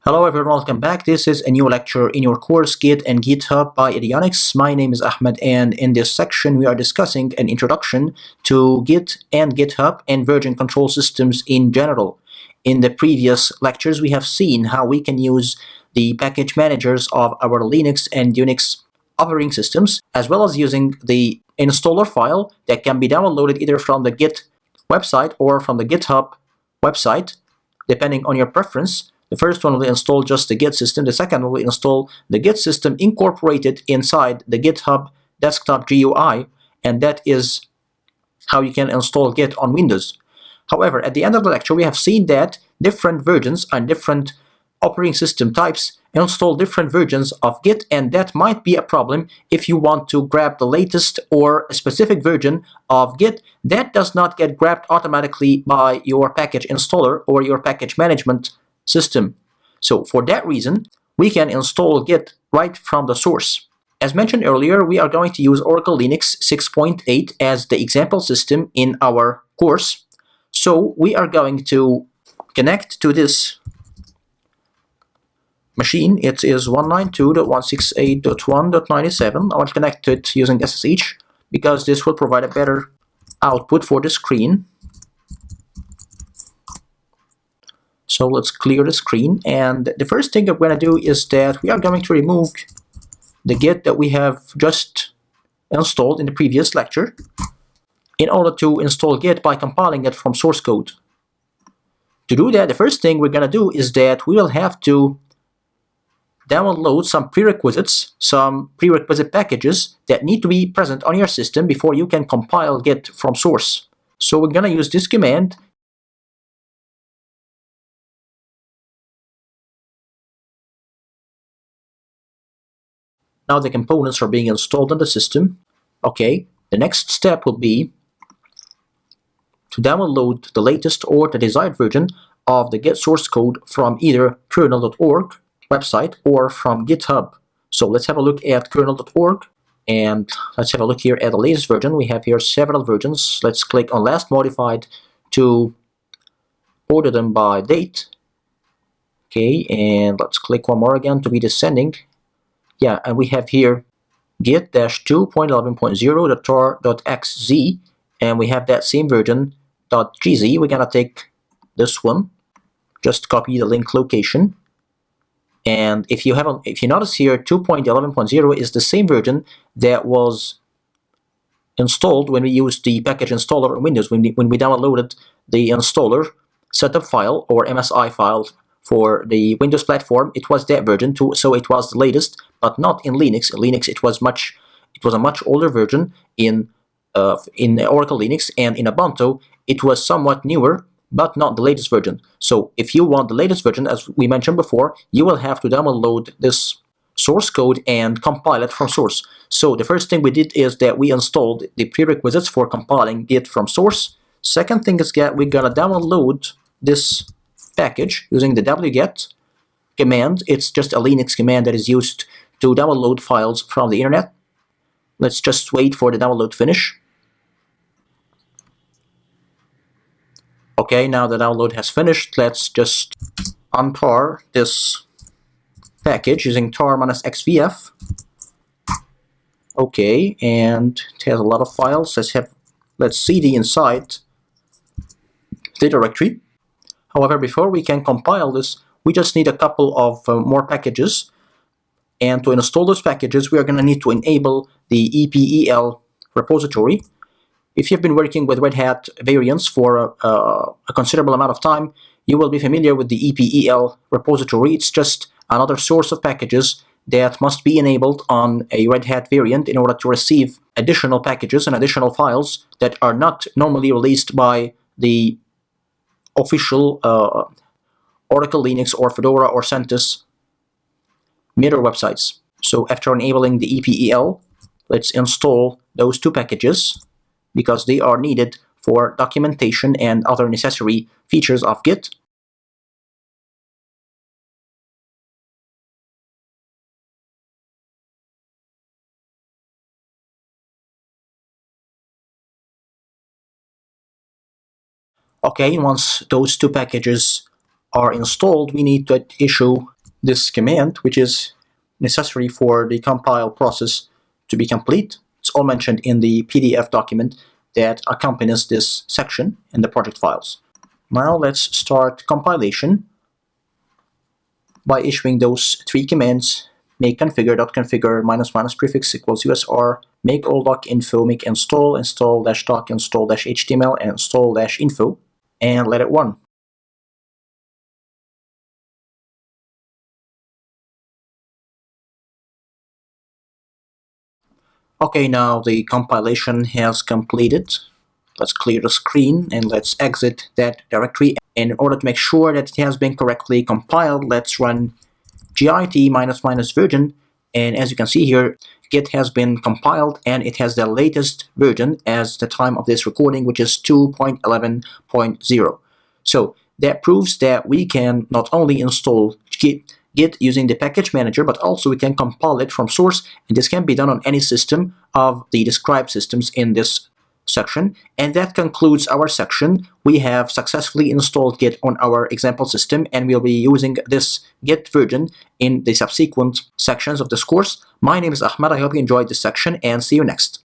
Hello everyone, welcome back. This is a new lecture in your course Git and GitHub by Avionics. My name is Ahmed, and in this section we are discussing an introduction to Git and GitHub and version control systems in general. In the previous lectures we have seen how we can use the package managers of our Linux and Unix operating systems, as well as using the installer file that can be downloaded either from the Git website or from the GitHub website, depending on your preference. The first one will install just the Git system. The second will install the Git system incorporated inside the GitHub desktop GUI, and that is how you can install Git on Windows. However, at the end of the lecture, we have seen that different versions and different operating system types install different versions of Git, and that might be a problem if you want to grab the latest or a specific version of Git that does not get grabbed automatically by your package installer or your package management system. So for that reason, we can install Git right from the source. As mentioned earlier, we are going to use Oracle Linux 6.8 as the example system in our course. So we are going to connect to this machine. It is 192.168.1.97. I want to connect to it using SSH because this will provide a better output for the screen. So let's clear the screen, and the first thing I'm going to do is that we are going to remove the Git that we have just installed in the previous lecture in order to install Git by compiling it from source code. To do that, the first thing we're going to do is that we will have to download some prerequisite packages that need to be present on your system before you can compile Git from source. So we're going to use this command. Now the components are being installed on the system. Okay, the next step will be to download the latest or the desired version of the Git source code from either kernel.org website or from GitHub. So let's have a look at kernel.org, and let's have a look here at the latest version. We have here several versions. Let's click on last modified to order them by date. Okay, and let's click one more again to be descending. Yeah, and we have here git-2.11.0.tar.xz, and we have that same version .gz. We're gonna take this one, just copy the link location, and if you notice here, 2.11.0 is the same version that was installed when we used the package installer in Windows, when we downloaded the installer setup file or MSI file for the Windows platform. It was that version too, so it was the latest, but not in Linux. In Linux, it was a much older version in Oracle Linux, and in Ubuntu, it was somewhat newer, but not the latest version. So if you want the latest version, as we mentioned before, you will have to download this source code and compile it from source. So the first thing we did is that we installed the prerequisites for compiling Git from source. Second thing is that we're gonna download this package using the wget command. It's just a Linux command that is used to download files from the internet. Let's just wait for the download to finish. Okay, now the download has finished. Let's just untar this package using tar-xvf. Okay, and it has a lot of files. Let's cd inside the directory. However, before we can compile this, we just need a couple of more packages. And to install those packages, we are going to need to enable the EPEL repository. If you've been working with Red Hat variants for a considerable amount of time, you will be familiar with the EPEL repository. It's just another source of packages that must be enabled on a Red Hat variant in order to receive additional packages and additional files that are not normally released by the official Oracle Linux or Fedora or CentOS mirror websites. So after enabling the EPEL, let's install those two packages because they are needed for documentation and other necessary features of Git. Okay, once those two packages are installed, we need to issue this command, which is necessary for the compile process to be complete. It's all mentioned in the PDF document that accompanies this section in the project files. Now let's start compilation by issuing those three commands: make configure.configure --prefix equals usr, make all doc info, make install -doc, install -html, and install -info, and let it run. Okay, now the compilation has completed. Let's clear the screen and let's exit that directory. And in order to make sure that it has been correctly compiled, let's run git --version. And as you can see here, Git has been compiled and it has the latest version as the time of this recording, which is 2.11.0. So that proves that we can not only install Git using the package manager, but also we can compile it from source, and this can be done on any system of the described systems in this section. And that concludes our section. We have successfully installed Git on our example system, and we'll be using this Git version in the subsequent sections of this course. My name is Ahmed. I hope you enjoyed this section, and see you next.